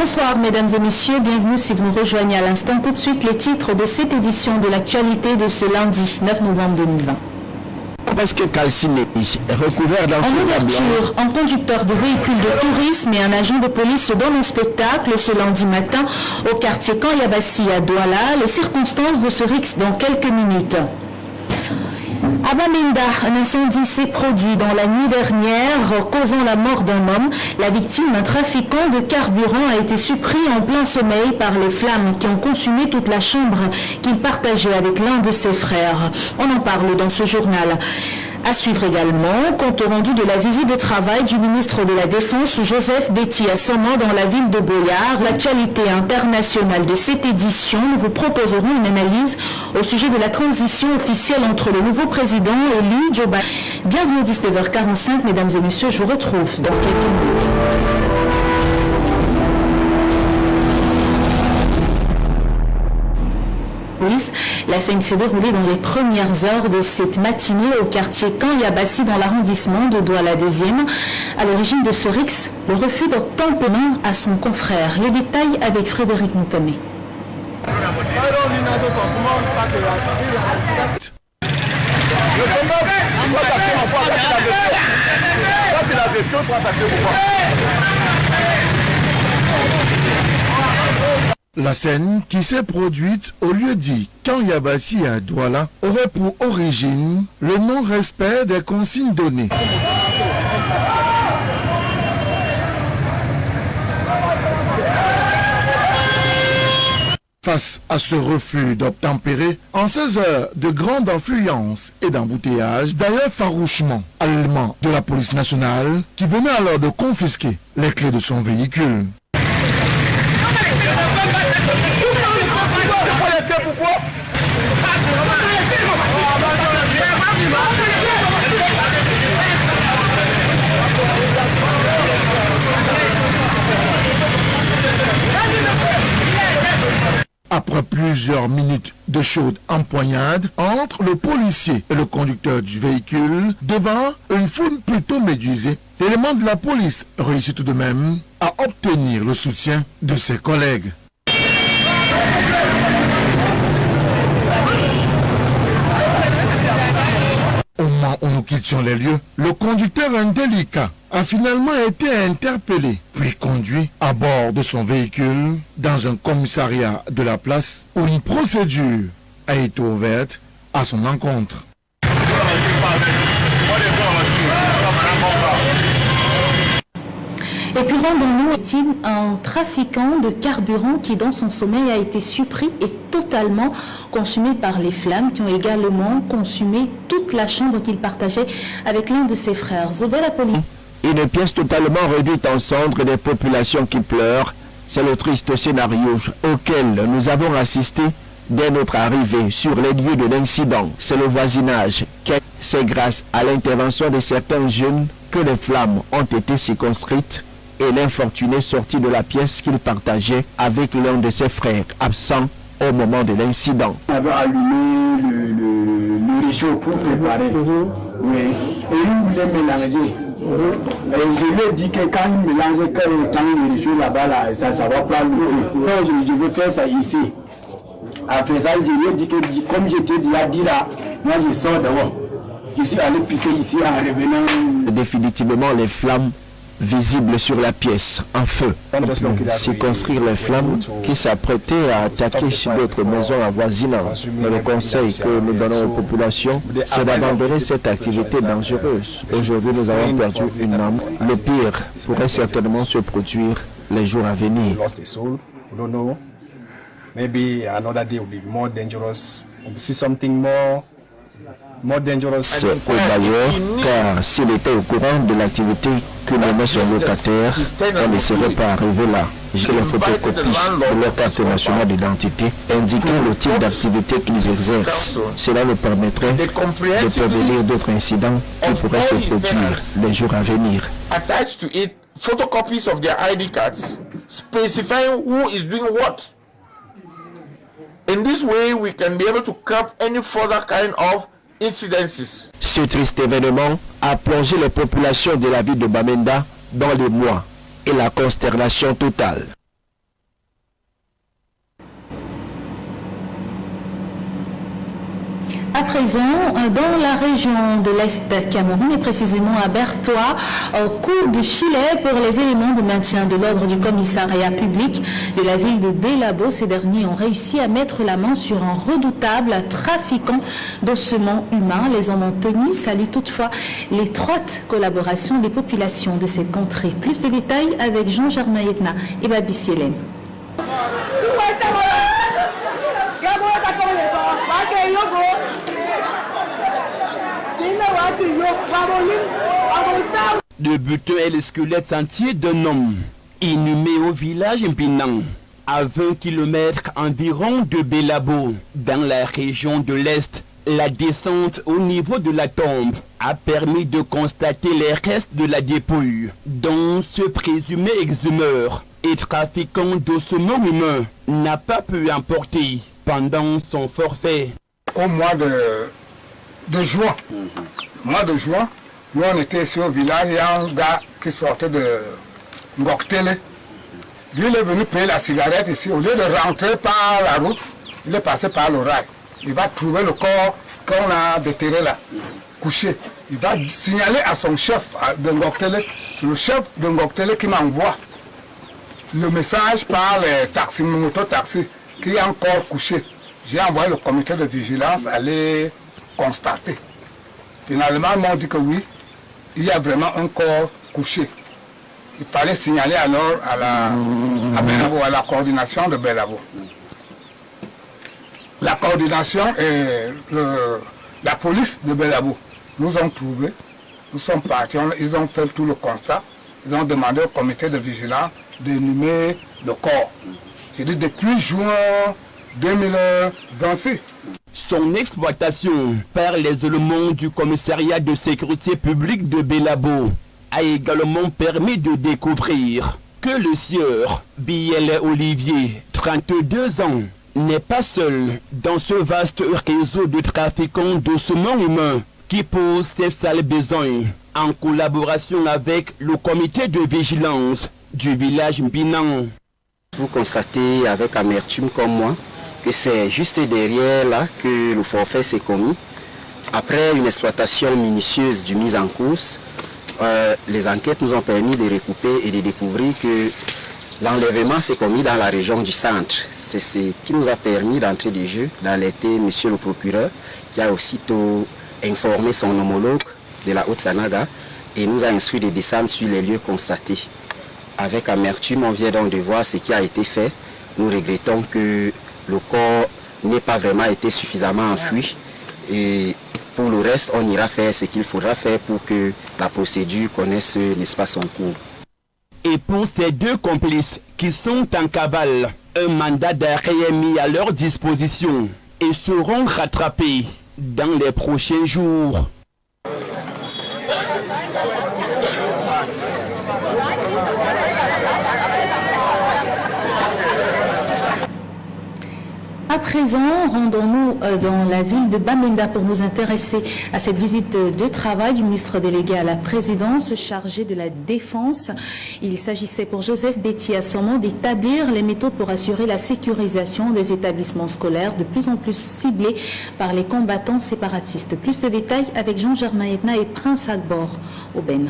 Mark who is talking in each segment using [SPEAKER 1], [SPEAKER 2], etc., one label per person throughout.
[SPEAKER 1] Bonsoir mesdames et messieurs, bienvenue si vous nous rejoignez à l'instant. Tout de suite les titres de cette édition de l'actualité de ce lundi 9 novembre 2020.
[SPEAKER 2] Presque calciné, recouvert dans
[SPEAKER 1] en ouverture, un conducteur de véhicule de tourisme et un agent de police se donnent en spectacle ce lundi matin au quartier Kanyabassi à Douala. Les circonstances de ce rixe dans quelques minutes. À Bamenda, un incendie s'est produit dans la nuit dernière, causant la mort d'un homme. La victime, un trafiquant de carburant, a été surpris en plein sommeil par les flammes qui ont consumé toute la chambre qu'il partageait avec l'un de ses frères. On en parle dans ce journal. À suivre également, compte rendu de la visite de travail du ministre de la Défense Joseph Betty à Soma dans la ville de Boyard. L'actualité internationale de cette édition, nous vous proposerons une analyse au sujet de la transition officielle entre le nouveau président élu Joe Biden. Bienvenue à 19h45, mesdames et messieurs, je vous retrouve dans quelques minutes. La scène s'est déroulée dans les premières heures de cette matinée au quartier Kanyabassi dans l'arrondissement de Douala 2e. À l'origine de ce rixe, le refus de tamponner à son confrère. Les détails avec Frédéric Moutamé.
[SPEAKER 3] La scène qui s'est produite au lieu dit Kanyabassi à Douala aurait pour origine le non-respect des consignes données. Face à ce refus d'obtempérer, en 16 heures de grande affluence et d'embouteillage, d'ailleurs farouchement allemand de la police nationale qui venait alors de confisquer les clés de son véhicule. Après plusieurs minutes de chaude empoignade entre le policier et le conducteur du véhicule, devant une foule plutôt médusée, l'élément de la police réussit tout de même à obtenir le soutien de ses collègues. Au moment où nous quittions les lieux, le conducteur indélicat a finalement été interpellé, puis conduit à bord de son véhicule dans un commissariat de la place où une procédure a été ouverte à son encontre.
[SPEAKER 1] Et puis rendons-nous un trafiquant de carburant qui dans son sommeil a été surpris et totalement consumé par les flammes qui ont également consumé toute la chambre qu'il partageait avec l'un de ses frères. Zobel la police.
[SPEAKER 2] Une pièce totalement réduite en cendres, des populations qui pleurent, c'est le triste scénario auquel nous avons assisté dès notre arrivée sur les lieux de l'incident. C'est le voisinage. C'est grâce à l'intervention de certains jeunes que les flammes ont été circonscrites et l'infortuné sorti de la pièce qu'il partageait avec l'un de ses frères absent au moment de l'incident.
[SPEAKER 4] On avait allumé le réchaud pour préparer. Oui. Et il voulait mélanger. Et je lui ai dit que quand il mélange, quand le réchaud là-bas, là, ça va pas le feu. Je vais faire ça ici. Après ça, je lui ai dit que comme je t'ai déjà dit là, moi je sors dehors. Je suis allé pisser ici en revenant.
[SPEAKER 2] Définitivement les flammes visibles sur la pièce, en feu. Circonscrire les flammes qui s'apprêtaient à attaquer d'autres maisons avoisinantes. Mais le conseil que nous donnons aux populations, c'est d'abandonner cette activité dangereuse. Aujourd'hui, nous avons perdu une âme. Le pire pourrait certainement se produire les jours à venir.
[SPEAKER 5] Maybe another day will be more dangerous. We'll see something more dangerous.
[SPEAKER 2] C'est au bailleur, car s'il était au courant de l'activité que menait son locataire, on ne serait pas arrivé là. J'ai les photocopies de leur carte nationale d'identité indiquant le type d'activité qu'ils exercent. Cela nous permettrait de prévenir d'autres incidents qui pourraient se produire les jours à venir.
[SPEAKER 6] Attached to it, photocopies of their ID cards specifying who is doing what. In this way, we can be able to curb any further kind of incidences.
[SPEAKER 2] Ce triste événement a plongé les populations de la ville de Bamenda dans les mois et la consternation totale.
[SPEAKER 1] À présent, dans la région de l'Est Cameroun et précisément à Bertois, coup de filet pour les éléments de maintien de l'ordre du commissariat public de la ville de Bélabo. Ces derniers ont réussi à mettre la main sur un redoutable trafiquant d'ossements humains. Les hommes ont tenu, saluent toutefois l'étroite collaboration des populations de cette contrée. Plus de détails avec Jean-Germain Yetna et Babi Sielen.
[SPEAKER 7] Le butin est le squelette entier d'un homme inhumé au village Mpinang, à 20 km environ de Bélabo, dans la région de l'Est. La descente au niveau de la tombe a permis de constater les restes de la dépouille, dont ce présumé exhumeur et trafiquant d'ossements humains n'a pas pu emporter pendant son forfait.
[SPEAKER 8] Au mois de juin, nous on était ici au village, il y a un gars qui sortait de Ngoktele. Lui il est venu payer la cigarette ici, au lieu de rentrer par la route, il est passé par le rail. Il va trouver le corps qu'on a déterré là, couché. Il va signaler à son chef de Ngoktele, c'est le chef de Ngoktele qui m'envoie le message par les taxis, moto-taxis, qui est encore couché. J'ai envoyé le comité de vigilance aller constater. Finalement, ils m'ont dit que oui, il y a vraiment un corps couché. Il fallait signaler alors à Bélabo, à la coordination de Bélabo. La coordination et la police de Bélabo nous ont trouvés, nous sommes partis, ils ont fait tout le constat, ils ont demandé au comité de vigilance d'inhumer le corps. J'ai dit depuis juin 2026.
[SPEAKER 7] Son exploitation par les éléments du commissariat de sécurité publique de Bélabo a également permis de découvrir que le sieur Biel Olivier, 32 ans, n'est pas seul dans ce vaste réseau de trafiquants d'ossements humains qui pose ses sales besoins en collaboration avec le comité de vigilance du village Mpinang.
[SPEAKER 9] Vous constatez avec amertume comme moi que c'est juste derrière là que le forfait s'est commis. Après une exploitation minutieuse du mise en course, les enquêtes nous ont permis de recouper et de découvrir que l'enlèvement s'est commis dans la région du centre. C'est ce qui nous a permis d'entrer de jeu, d'alerter monsieur le procureur qui a aussitôt informé son homologue de la Haute-Sanaga et nous a instruit de descendre sur les lieux constatés. Avec amertume, on vient donc de voir ce qui a été fait. Nous regrettons que le corps n'ait pas vraiment été suffisamment enfoui. Et pour le reste, on ira faire ce qu'il faudra faire pour que la procédure connaisse, n'est-ce pas, son cours.
[SPEAKER 7] Et pour ces deux complices qui sont en cavale, un mandat d'arrêt est mis à leur disposition et seront rattrapés dans les prochains jours.
[SPEAKER 1] À présent, rendons-nous dans la ville de Bamenda pour nous intéresser à cette visite de travail du ministre délégué à la présidence chargé de la défense. Il s'agissait pour Joseph Betty Assomo d'établir les méthodes pour assurer la sécurisation des établissements scolaires de plus en plus ciblés par les combattants séparatistes. Plus de détails avec Jean-Germain Yetna et Prince Agbor au Ben.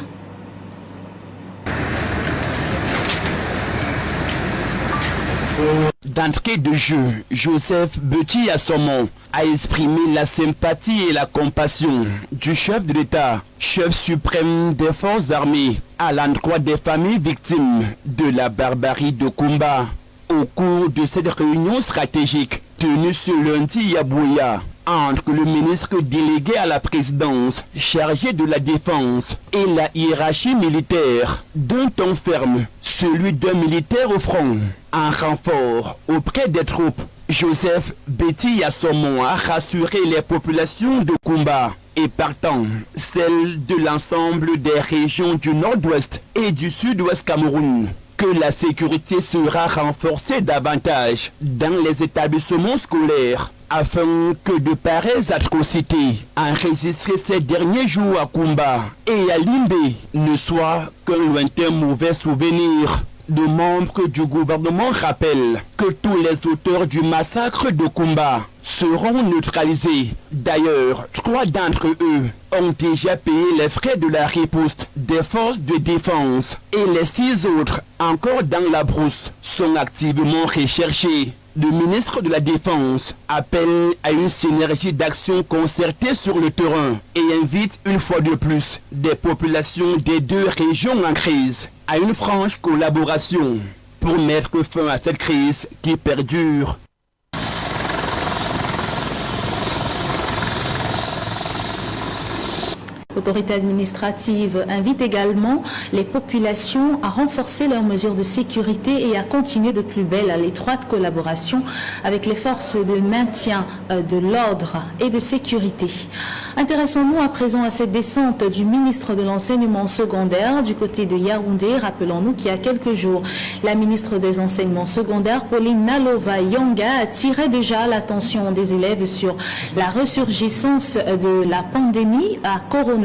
[SPEAKER 7] D'entrée de jeu, Joseph Betty Assomo a exprimé la sympathie et la compassion du chef de l'État, chef suprême des forces armées, à l'endroit des familles victimes de la barbarie de Kumba. Au cours de cette réunion stratégique tenue ce lundi à Bouya, entre le ministre délégué à la présidence chargé de la défense et la hiérarchie militaire, d'un ton ferme, celui d'un militaire au front, en renfort auprès des troupes, Joseph Betty Assomo a rassuré les populations de Kumba et partant celles de l'ensemble des régions du nord-ouest et du sud-ouest Cameroun que la sécurité sera renforcée davantage dans les établissements scolaires afin que de pareilles atrocités enregistrées ces derniers jours à Kumba et à Limbe ne soient qu'un lointain mauvais souvenir. De membres du gouvernement rappellent que tous les auteurs du massacre de Kumba seront neutralisés. D'ailleurs, 3 d'entre eux ont déjà payé les frais de la riposte des forces de défense et les 6 autres, encore dans la brousse, sont activement recherchés. Le ministre de la Défense appelle à une synergie d'action concertée sur le terrain et invite une fois de plus des populations des 2 régions en crise à une franche collaboration pour mettre fin à cette crise qui perdure.
[SPEAKER 1] L'autorité administrative invite également les populations à renforcer leurs mesures de sécurité et à continuer de plus belle à l'étroite collaboration avec les forces de maintien de l'ordre et de sécurité. Intéressons-nous à présent à cette descente du ministre de l'Enseignement secondaire du côté de Yaoundé. Rappelons-nous qu'il y a quelques jours, la ministre des Enseignements secondaires, Pauline Nalova-Yonga, attirait déjà l'attention des élèves sur la ressurgissance de la pandémie à coronavirus.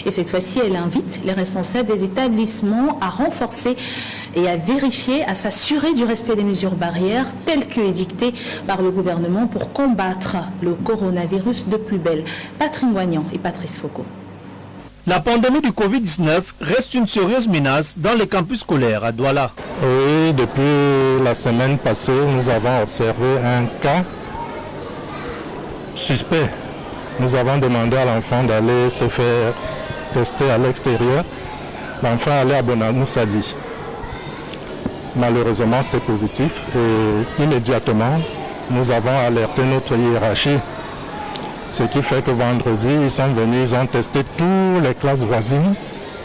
[SPEAKER 1] Et cette fois-ci, elle invite les responsables des établissements à renforcer et à vérifier, à s'assurer du respect des mesures barrières telles que édictées par le gouvernement pour combattre le coronavirus de plus belle. Patrick Moignan et Patrice Foucault.
[SPEAKER 10] La pandémie du Covid-19 reste une sérieuse menace dans les campus scolaires à Douala.
[SPEAKER 11] Oui, depuis la semaine passée, nous avons observé un cas suspect. Nous avons demandé à l'enfant d'aller se faire tester à l'extérieur. L'enfant allait à Bonamoussadi. Malheureusement, c'était positif et immédiatement, nous avons alerté notre hiérarchie. Ce qui fait que vendredi, ils sont venus, ils ont testé toutes les classes voisines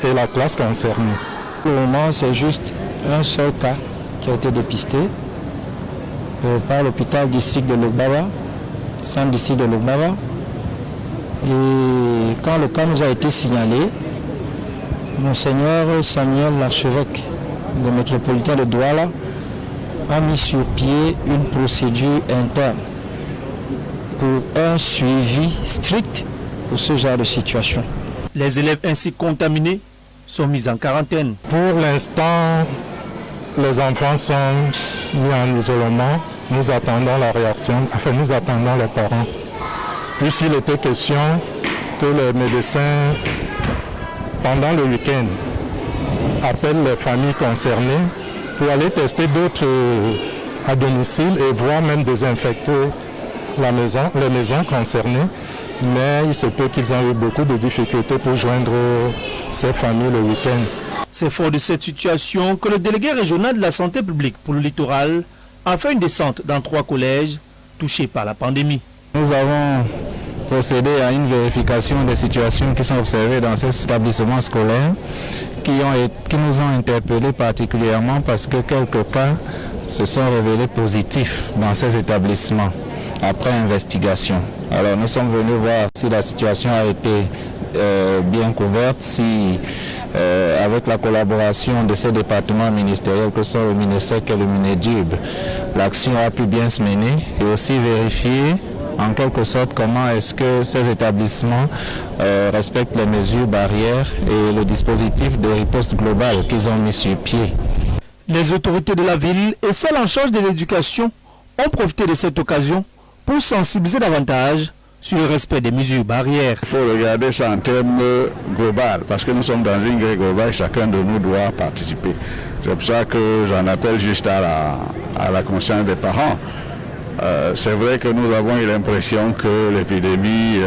[SPEAKER 11] et la classe concernée.
[SPEAKER 12] Pour le moment, c'est juste un seul cas qui a été dépisté par l'hôpital district de Lugbawa, centre district de Lugbawa. Et quand le cas nous a été signalé, Monseigneur Samuel, l'archevêque de métropolitain de Douala, a mis sur pied une procédure interne pour un suivi strict pour ce genre de situation.
[SPEAKER 10] Les élèves ainsi contaminés sont mis en quarantaine.
[SPEAKER 11] Pour l'instant, les enfants sont mis en isolement. Nous attendons la réaction, enfin nous attendons les parents. Puis s'il était question que les médecins, pendant le week-end, appellent les familles concernées pour aller tester d'autres à domicile et voire même désinfecter les maisons concernées. Mais il se peut qu'ils ont eu beaucoup de difficultés pour joindre ces familles le week-end.
[SPEAKER 10] C'est fort de cette situation que le délégué régional de la santé publique pour le littoral a fait une descente dans 3 collèges touchés par la pandémie.
[SPEAKER 12] Nous avons procédé à une vérification des situations qui sont observées dans ces établissements scolaires qui nous ont interpellés particulièrement parce que quelques cas se sont révélés positifs dans ces établissements après investigation. Alors nous sommes venus voir si la situation a été bien couverte, si avec la collaboration de ces départements ministériels que sont le MINESEC et le MINEDUB, l'action a pu bien se mener et aussi vérifier en quelque sorte comment est-ce que ces établissements respectent les mesures barrières et le dispositif de riposte globale qu'ils ont mis sur pied.
[SPEAKER 10] Les autorités de la ville et celles en charge de l'éducation ont profité de cette occasion pour sensibiliser davantage sur le respect des mesures barrières.
[SPEAKER 13] Il faut regarder ça en termes global, parce que nous sommes dans une grille globale, chacun de nous doit participer. C'est pour ça que j'en appelle juste à la conscience des parents. C'est vrai que nous avons eu l'impression que l'épidémie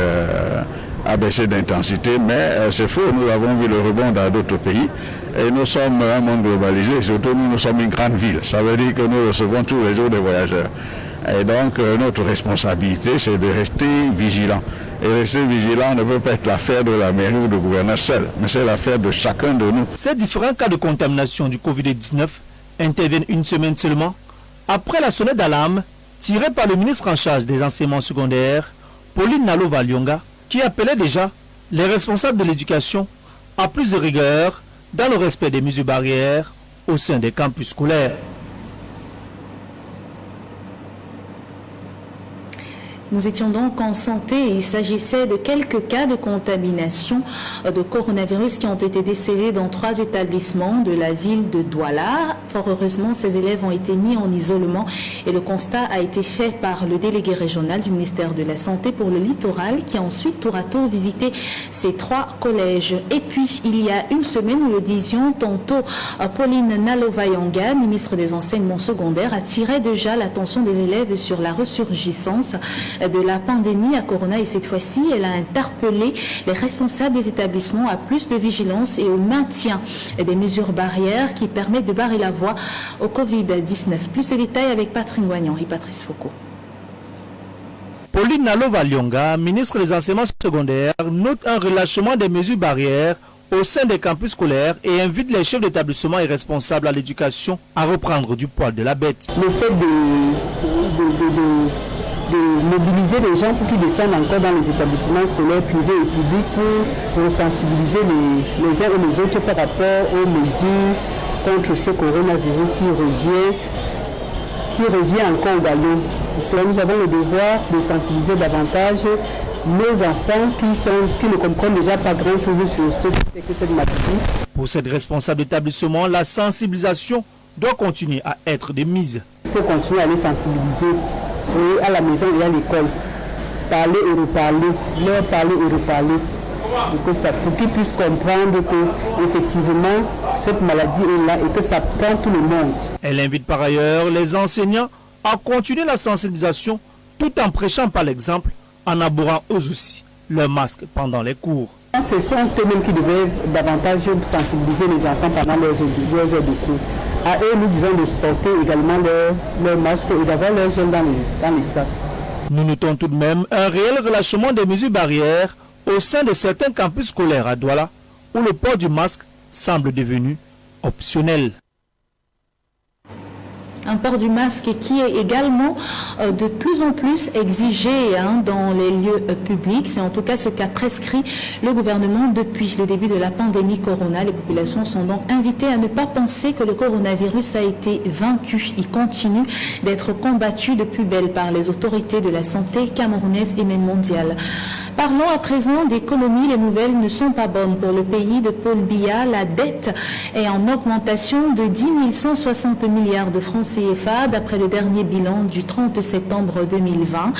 [SPEAKER 13] a baissé d'intensité, mais c'est faux. Nous avons vu le rebond dans d'autres pays et nous sommes un monde globalisé, surtout nous sommes une grande ville. Ça veut dire que nous recevons tous les jours des voyageurs. Et donc notre responsabilité, c'est de rester vigilant. Et rester vigilant ne peut pas être l'affaire de la mairie ou du gouverneur seul, mais c'est l'affaire de chacun de nous.
[SPEAKER 10] Ces différents cas de contamination du Covid-19 interviennent une semaine seulement après la sonnette d'alarme tirée par le ministre en charge des enseignements secondaires, Pauline Nalova-Yonga, qui appelait déjà les responsables de l'éducation à plus de rigueur dans le respect des mesures barrières au sein des campus scolaires.
[SPEAKER 1] Nous étions donc en santé et il s'agissait de quelques cas de contamination de coronavirus qui ont été décelés dans 3 établissements de la ville de Douala. Fort heureusement, ces élèves ont été mis en isolement et le constat a été fait par le délégué régional du ministère de la Santé pour le littoral qui a ensuite tour à tour visité ces 3 collèges. Et puis, il y a une semaine, nous le disions tantôt, Pauline Nalovayonga, ministre des Enseignements secondaires, attirait déjà l'attention des élèves sur la ressurgissance de la pandémie à Corona et cette fois-ci, elle a interpellé les responsables des établissements à plus de vigilance et au maintien des mesures barrières qui permettent de barrer la voie au Covid-19. Plus de détails avec Patrick Ngoignan et Patrice Foucault.
[SPEAKER 10] Pauline Nalovayonga, ministre des Enseignements secondaires, note un relâchement des mesures barrières au sein des campus scolaires et invite les chefs d'établissement et responsables à l'éducation à reprendre du poil de la bête.
[SPEAKER 14] Le fait de mobiliser les gens pour qu'ils descendent encore dans les établissements scolaires privés et publics pour sensibiliser les uns et les autres par rapport aux mesures contre ce coronavirus qui revient encore au galop. Parce que là, nous avons le devoir de sensibiliser davantage nos enfants qui ne comprennent déjà pas grand-chose sur ce que c'est que cette maladie.
[SPEAKER 10] Pour cette responsable d'établissement, la sensibilisation doit continuer à être de mise.
[SPEAKER 14] Il faut continuer à les sensibiliser à la maison et à l'école. Parler et reparler, leur parler et reparler. Pour qu'ils puissent comprendre que effectivement cette maladie est là et que ça prend tout le monde.
[SPEAKER 10] Elle invite par ailleurs les enseignants à continuer la sensibilisation tout en prêchant par l'exemple, en abhorrant eux aussi leur masque pendant les cours.
[SPEAKER 14] Ce sont eux-mêmes qui devraient davantage sensibiliser les enfants pendant leurs heures de cours. À eux, nous disons de porter également leur masque et d'avoir leur gel dans les sacs.
[SPEAKER 10] Nous notons tout de même un réel relâchement des mesures barrières au sein de certains campus scolaires à Douala, où le port du masque semble devenu optionnel.
[SPEAKER 1] Un port du masque qui est également de plus en plus exigé dans les lieux publics. C'est en tout cas ce qu'a prescrit le gouvernement depuis le début de la pandémie Corona. Les populations sont donc invitées à ne pas penser que le coronavirus a été vaincu. Il continue d'être combattu de plus belle par les autorités de la santé camerounaise et même mondiale. Parlons à présent d'économie. Les nouvelles ne sont pas bonnes pour le pays de Paul Biya. La dette est en augmentation de 10 160 milliards de francs CFA d'après le dernier bilan du 30 septembre 2020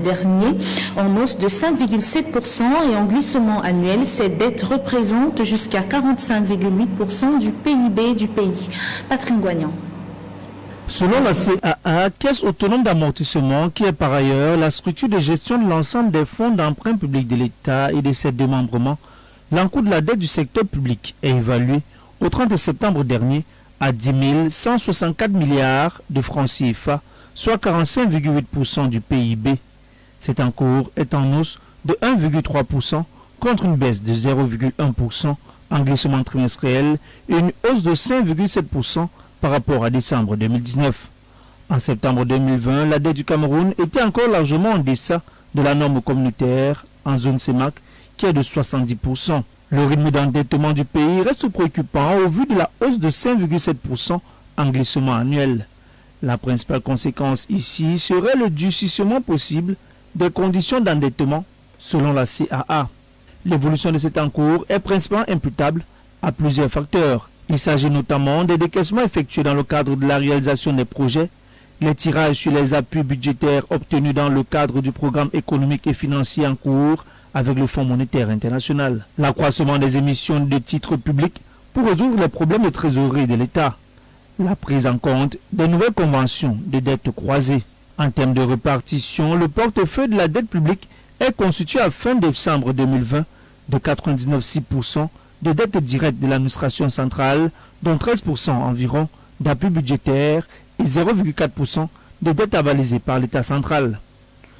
[SPEAKER 1] dernier, en hausse de 5,7% et en glissement annuel. Cette dette représente jusqu'à 45,8% du PIB du pays. Patrick Ngoignan.
[SPEAKER 10] Selon la CAA, Caisse autonome d'amortissement, qui est par ailleurs la structure de gestion de l'ensemble des fonds d'emprunt public de l'État et de ses démembrements, l'encours de la dette du secteur public est évalué au 30 septembre dernier à 10 164 milliards de francs CFA, soit 45,8% du PIB. Cet encours est en hausse de 1,3% contre une baisse de 0,1% en glissement trimestriel et une hausse de 5,7% par rapport à décembre 2019. En septembre 2020, la dette du Cameroun était encore largement en deçà de la norme communautaire en zone CEMAC qui est de 70%. Le rythme d'endettement du pays reste préoccupant au vu de la hausse de 5,7% en glissement annuel. La principale conséquence ici serait le durcissement possible des conditions d'endettement selon la CAA. L'évolution de cet encours est principalement imputable à plusieurs facteurs. Il s'agit notamment des décaissements effectués dans le cadre de la réalisation des projets, les tirages sur les appuis budgétaires obtenus dans le cadre du programme économique et financier en cours avec le Fonds monétaire international, l'accroissement des émissions de titres publics pour résoudre les problèmes de trésorerie de l'État, la prise en compte des nouvelles conventions de dette croisée. En termes de répartition, le portefeuille de la dette publique est constitué à fin décembre 2020 de 99,6% de dettes directes de l'administration centrale, dont 13% environ d'appui budgétaire et 0,4% de dettes avalisées par l'État central.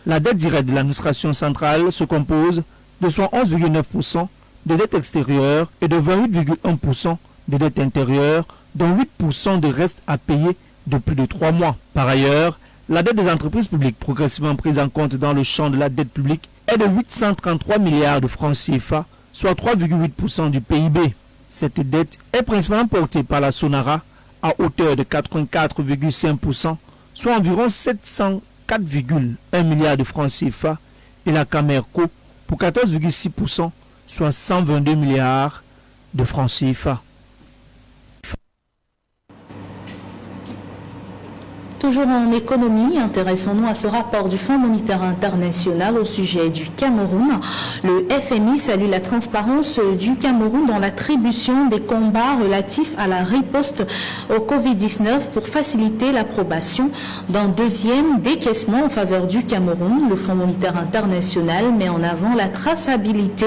[SPEAKER 10] La dette directe de l'administration centrale se compose de 11,9% de dettes extérieures et de 28,1% de dettes intérieures, dont 8% de reste à payer de plus de 3 mois. Par ailleurs, la dette des entreprises publiques progressivement prise en compte dans le champ de la dette publique est de 833 milliards de francs CFA, soit 3,8% du PIB. Cette dette est principalement portée par la Sonara à hauteur de 84,5%, soit environ 700 4,1 milliards de francs CFA et la Camerco pour 14,6%, soit 122 milliards de francs CFA.
[SPEAKER 1] Toujours en économie, intéressons-nous à ce rapport du Fonds monétaire international au sujet du Cameroun. Le FMI salue la transparence du Cameroun dans l'attribution des combats relatifs à la riposte au Covid-19 pour faciliter l'approbation d'un deuxième décaissement en faveur du Cameroun. Le Fonds monétaire international met en avant la traçabilité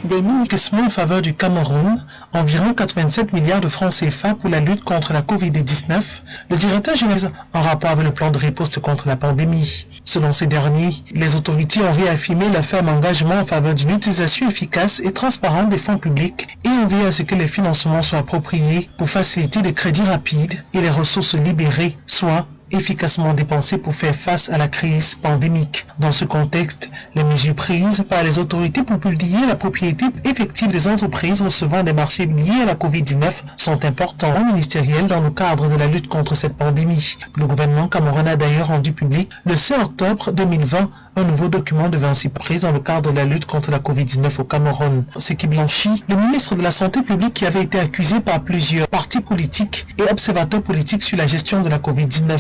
[SPEAKER 1] des
[SPEAKER 15] décaissements en faveur du Cameroun, environ 87 milliards de francs CFA pour la lutte contre la Covid-19. Le directeur général en rapport avec le plan de riposte contre la pandémie. Selon ces derniers, les autorités ont réaffirmé leur ferme engagement en faveur d'une utilisation efficace et transparente des fonds publics et ont veillé à ce que les financements soient appropriés pour faciliter des crédits rapides et les ressources libérées soient efficacement dépensées pour faire face à la crise pandémique. Dans ce contexte, les mesures prises par les autorités pour publier la propriété effective des entreprises recevant des marchés liés à la Covid-19 sont importantes ministérielles dans le cadre de la lutte contre cette pandémie. Le gouvernement camerounais a d'ailleurs rendu public le 5 octobre 2020 un nouveau document de 26 prises dans le cadre de la lutte contre la Covid-19 au Cameroun. Ce qui blanchit le ministre de la Santé publique qui avait été accusé par plusieurs partis politiques et observateurs politiques sur la gestion de la Covid-19.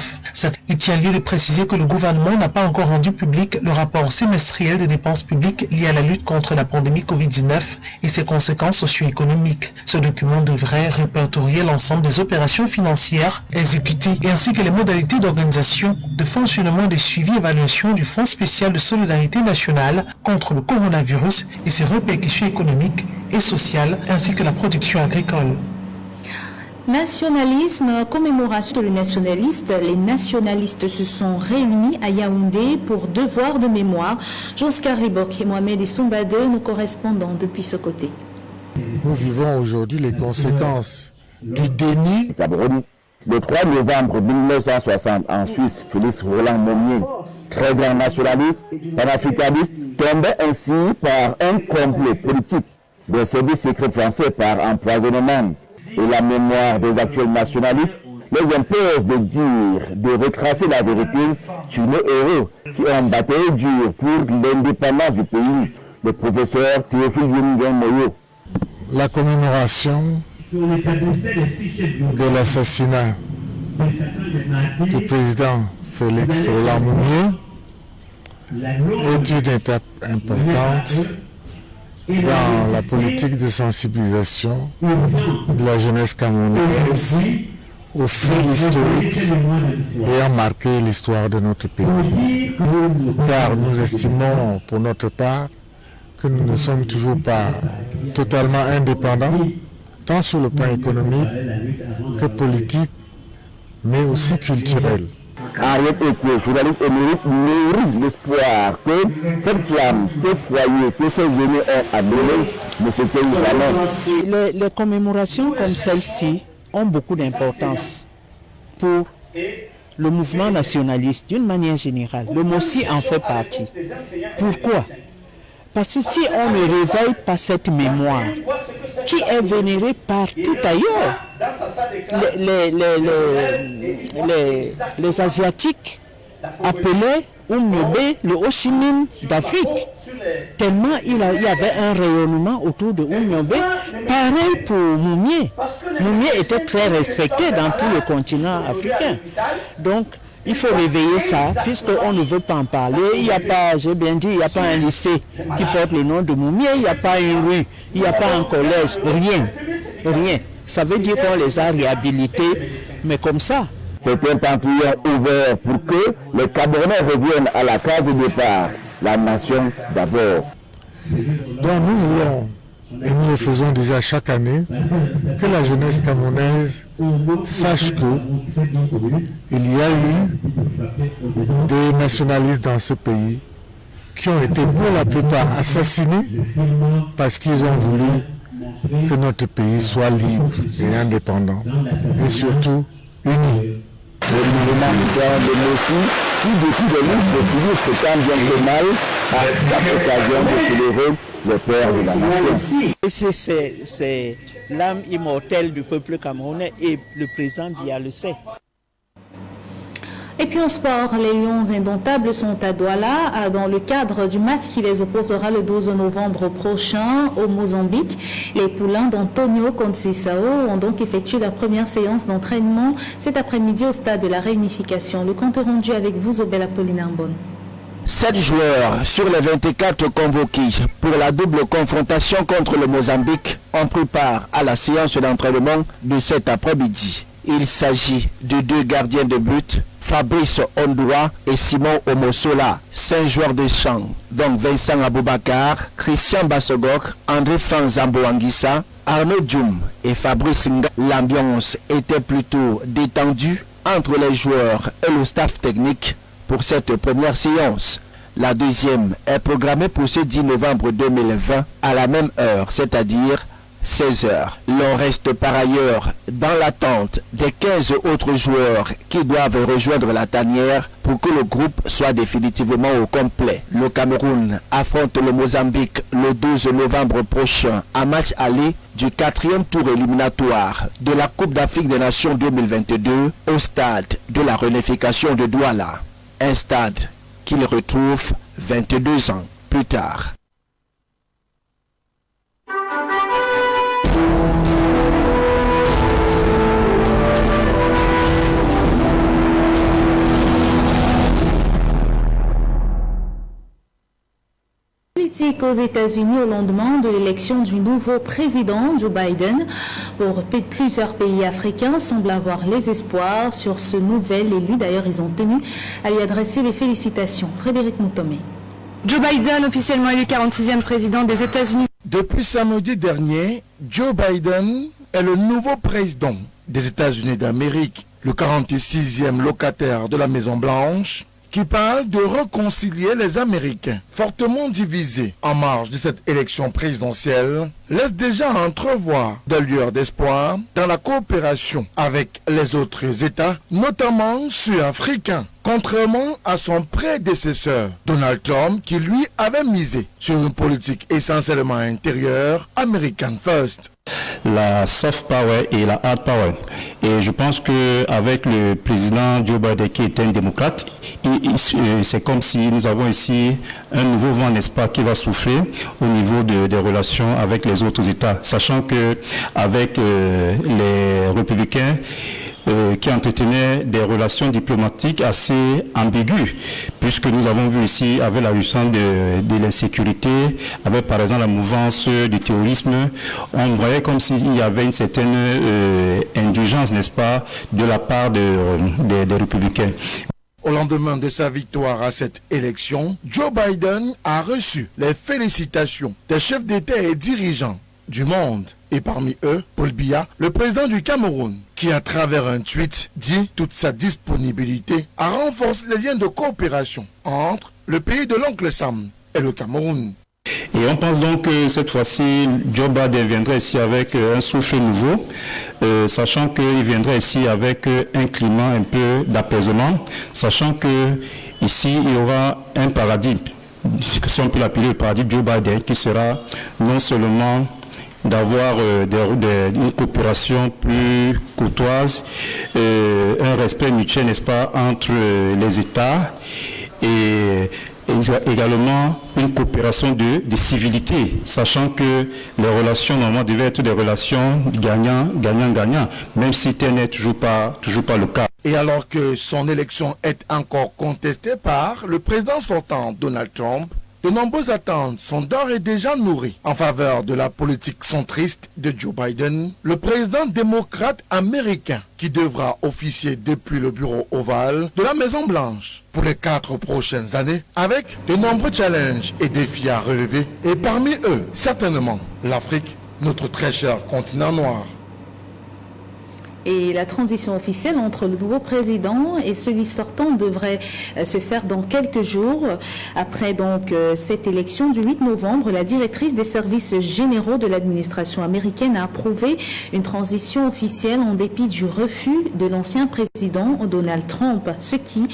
[SPEAKER 15] Il tient lieu de préciser que le gouvernement n'a pas encore rendu public le rapport semestriel des dépenses publiques liées à la lutte contre la pandémie Covid-19 et ses conséquences socio-économiques. Ce document devrait répertorier l'ensemble des opérations financières exécutées et ainsi que les modalités d'organisation, de fonctionnement des suivis et évaluations du Fonds spécial de solidarité nationale contre le coronavirus et ses répercussions économiques et sociales ainsi que la production agricole.
[SPEAKER 1] Nationalisme, commémoration de les nationalistes se sont réunis à Yaoundé pour devoir de mémoire. Joscar Ribok et Mohamed Soumbade, nos correspondants depuis ce côté.
[SPEAKER 3] Nous vivons aujourd'hui les conséquences du déni.
[SPEAKER 16] Le 3 novembre 1960, en Suisse, Félix Roland Momier, très grand nationaliste, panafricaniste, tombait ainsi par un complot politique des services secrets français par empoisonnement. Et la mémoire des actuels nationalistes les impose de dire, de retracer la vérité sur nos héros qui ont bataillé dur pour l'indépendance du pays, le professeur Théophile Moyo.
[SPEAKER 3] La commémoration de l'assassinat du président Félix Roland Momier est une étape importante dans la politique de sensibilisation de la jeunesse camerounaise aux faits historiques ayant marqué l'histoire de notre pays. Car nous estimons pour notre part que nous ne sommes toujours pas totalement indépendants, tant sur le plan économique que politique, mais aussi culturel.
[SPEAKER 16] Ariette Eko, journaliste émérite, nourrit l'espoir que cette flamme, ce foyer, que ces aînés ont adoré, ne s'éteignent jamais.
[SPEAKER 17] Les commémorations comme celle-ci ont beaucoup d'importance pour le mouvement nationaliste d'une manière générale. Le MOSI en fait partie. Pourquoi? Parce que si on ne réveille pas cette mémoire, qui est vénérée partout ailleurs, les Asiatiques appelaient Oumyobé le Ho Chi Minh d'Afrique, tellement il y avait un rayonnement autour de Oumyobé. Pareil pour Moumié. Moumié était très respecté dans tout le continent africain. Donc, il faut réveiller ça, puisqu'on ne veut pas en parler. Il n'y a pas, j'ai bien dit, il n'y a pas un lycée qui porte le nom de Moumié, il n'y a pas une rue, il n'y a pas un collège, rien. Ça veut dire qu'on les a réhabilités, mais comme ça.
[SPEAKER 16] C'est un pantillon ouvert pour que les Camerounais reviennent à la case de départ, la nation d'abord.
[SPEAKER 3] Donc nous voulons, et nous le faisons déjà chaque année, que la jeunesse camerounaise sache qu'il y a eu des nationalistes dans ce pays qui ont été pour la plupart assassinés parce qu'ils ont voulu que notre pays soit libre et indépendant et surtout uni.
[SPEAKER 16] Le mouvement de Messi, qui depuis des luttes de se tente bien que mal à l'occasion de célébrer le père de la nation.
[SPEAKER 17] C'est l'âme immortelle du peuple camerounais et le président Biya le sait.
[SPEAKER 1] Et puis en sport, les Lions indomptables sont à Douala dans le cadre du match qui les opposera le 12 novembre prochain au Mozambique. Les poulains d'Antonio Conceição ont donc effectué la première séance d'entraînement cet après-midi au stade de la Réunification. Le compte est rendu avec vous, Zobel Apolline Ambon.
[SPEAKER 2] 7 joueurs sur les 24 convoqués pour la double confrontation contre le Mozambique ont pris part à la séance d'entraînement de cet après-midi. Il s'agit de 2 gardiens de but, Fabrice Ondoua et Simon Omosola, 5 joueurs de champ, donc Vincent Aboubakar, Christian Bassogok, André Franzambo Anguissa, Arnaud Djoum et Fabrice Nga. L'ambiance était plutôt détendue entre les joueurs et le staff technique pour cette première séance. La deuxième est programmée pour ce 10 novembre 2020 à la même heure, c'est-à-dire 16h. L'on reste par ailleurs dans l'attente des 15 autres joueurs qui doivent rejoindre la tanière pour que le groupe soit définitivement au complet. Le Cameroun affronte le Mozambique le 12 novembre prochain à match aller du 4e tour éliminatoire de la Coupe d'Afrique des Nations 2022 au stade de la Réunification de Douala. Un stade qu'il retrouve 22 ans plus tard.
[SPEAKER 1] Politique aux États-Unis au lendemain de l'élection du nouveau président Joe Biden. Pour plusieurs pays africains semblent avoir les espoirs sur ce nouvel élu. D'ailleurs, ils ont tenu à lui adresser les félicitations. Frédéric Moutomé.
[SPEAKER 18] Joe Biden, officiellement élu 46e président des États-Unis.
[SPEAKER 3] Depuis samedi dernier, Joe Biden est le nouveau président des États-Unis d'Amérique, le 46e locataire de la Maison-Blanche, qui parle de réconcilier les Américains fortement divisés en marge de cette élection présidentielle, laisse déjà entrevoir des lueurs d'espoir dans la coopération avec les autres États, notamment sud-africains, contrairement à son prédécesseur, Donald Trump, qui lui avait misé sur une politique essentiellement intérieure, American First.
[SPEAKER 19] La soft power et la hard power. Et je pense qu'avec le président Joe Biden qui est un démocrate, c'est comme si nous avons ici un nouveau vent, n'est-ce pas, qui va souffler au niveau des relations avec les autres États, sachant qu'avec les républicains, qui entretenait des relations diplomatiques assez ambiguës, puisque nous avons vu ici, avec la gestion de l'insécurité, avec par exemple la mouvance du terrorisme, on voyait comme s'il y avait une certaine indulgence, n'est-ce pas, de la part des républicains.
[SPEAKER 3] Au lendemain de sa victoire à cette élection, Joe Biden a reçu les félicitations des chefs d'État et dirigeants du monde. Et parmi eux, Paul Biya, le président du Cameroun, qui à travers un tweet dit toute sa disponibilité à renforcer les liens de coopération entre le pays de l'oncle Sam et le Cameroun.
[SPEAKER 19] Et on pense donc que cette fois-ci, Joe Biden viendrait ici avec un souffle nouveau, sachant qu'il viendrait ici avec un climat un peu d'apaisement, sachant que ici il y aura un paradigme, si on peut l'appeler le paradigme Joe Biden, qui sera non seulement d'avoir une coopération plus courtoise, un respect mutuel, n'est-ce pas, entre les États et également une coopération de civilité, sachant que les relations normalement devaient être des relations gagnant-gagnant, même si tel n'est toujours pas le cas.
[SPEAKER 3] Et alors que son élection est encore contestée par le président sortant Donald Trump, de nombreuses attentes sont d'ores et déjà nourries en faveur de la politique centriste de Joe Biden, le président démocrate américain qui devra officier depuis le bureau ovale de la Maison-Blanche pour les 4 prochaines années, avec de nombreux challenges et défis à relever, et parmi eux, certainement, l'Afrique, notre très cher continent noir.
[SPEAKER 1] Et la transition officielle entre le nouveau président et celui sortant devrait se faire dans quelques jours. Après donc cette élection du 8 novembre, la directrice des services généraux de l'administration américaine a approuvé une transition officielle en dépit du refus de l'ancien président Donald Trump, ce qui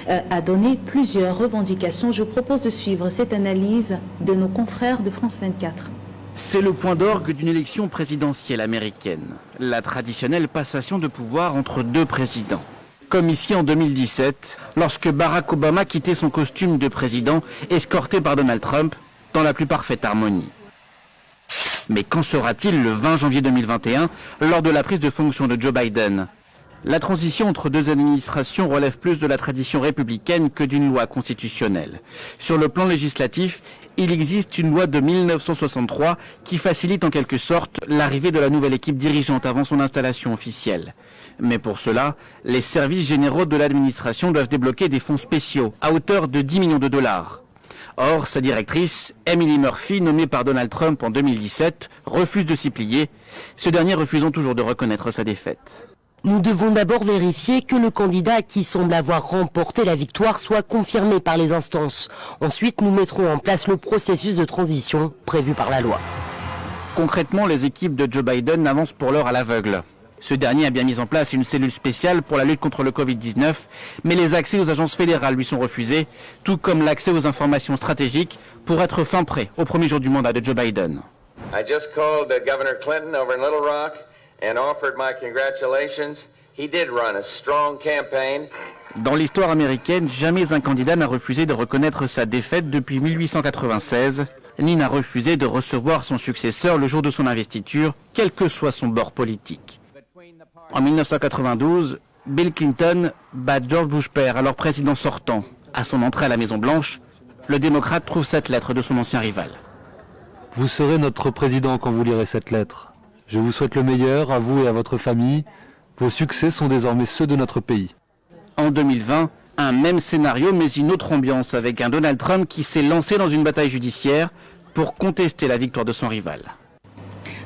[SPEAKER 1] a donné plusieurs revendications. Je propose de suivre cette analyse de nos confrères de France 24.
[SPEAKER 20] C'est le point d'orgue d'une élection présidentielle américaine, la traditionnelle passation de pouvoir entre deux présidents. comme ici en 2017, lorsque Barack Obama quittait son costume de président, escorté par Donald Trump, dans la plus parfaite harmonie. Mais qu'en sera-t-il le 20 janvier 2021, lors de la prise de fonction de Joe Biden? La transition entre deux administrations relève plus de la tradition républicaine que d'une loi constitutionnelle. Sur le plan législatif, il existe une loi de 1963 qui facilite en quelque sorte l'arrivée de la nouvelle équipe dirigeante avant son installation officielle. Mais pour cela, les services généraux de l'administration doivent débloquer des fonds spéciaux à hauteur de 10 millions de dollars. Or, sa directrice, Emily Murphy, nommée par Donald Trump en 2017, refuse de s'y plier, ce dernier refusant toujours de reconnaître sa défaite.
[SPEAKER 21] Nous devons d'abord vérifier que le candidat qui semble avoir remporté la victoire soit confirmé par les instances. Ensuite, nous mettrons en place le processus de transition prévu par la loi.
[SPEAKER 20] Concrètement, les équipes de Joe Biden avancent pour l'heure à l'aveugle. Ce dernier a bien mis en place une cellule spéciale pour la lutte contre le Covid-19, mais les accès aux agences fédérales lui sont refusés, tout comme l'accès aux informations stratégiques pour être fin prêt au premier jour du mandat de Joe Biden.
[SPEAKER 22] I just called Governor Clinton over in Little Rock and offered my congratulations. He did run a strong campaign.
[SPEAKER 20] Dans l'histoire américaine, jamais un candidat n'a refusé de reconnaître sa défaite depuis 1896, ni n'a refusé de recevoir son successeur le jour de son investiture, quel que soit son bord politique. En 1992, Bill Clinton bat George Bush père, alors président sortant. À son entrée à la Maison-Blanche, le démocrate trouve cette lettre de son ancien rival.
[SPEAKER 23] Vous serez notre président quand vous lirez cette lettre. Je vous souhaite le meilleur à vous et à votre famille. Vos succès sont désormais ceux de notre pays.
[SPEAKER 20] En 2020, un même scénario mais une autre ambiance avec un Donald Trump qui s'est lancé dans une bataille judiciaire pour contester la victoire de son rival.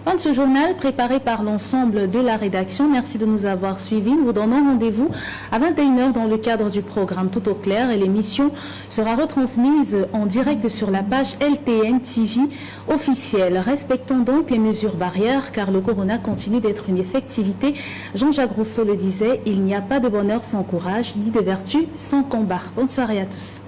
[SPEAKER 1] Fin de ce journal préparé par l'ensemble de la rédaction. Merci de nous avoir suivis. Nous vous donnons rendez-vous à 21h dans le cadre du programme Tout au clair et l'émission sera retransmise en direct sur la page LTN TV officielle. Respectons donc les mesures barrières car le corona continue d'être une effectivité. Jean-Jacques Rousseau le disait, il n'y a pas de bonheur sans courage ni de vertu sans combat. Bonne soirée à tous.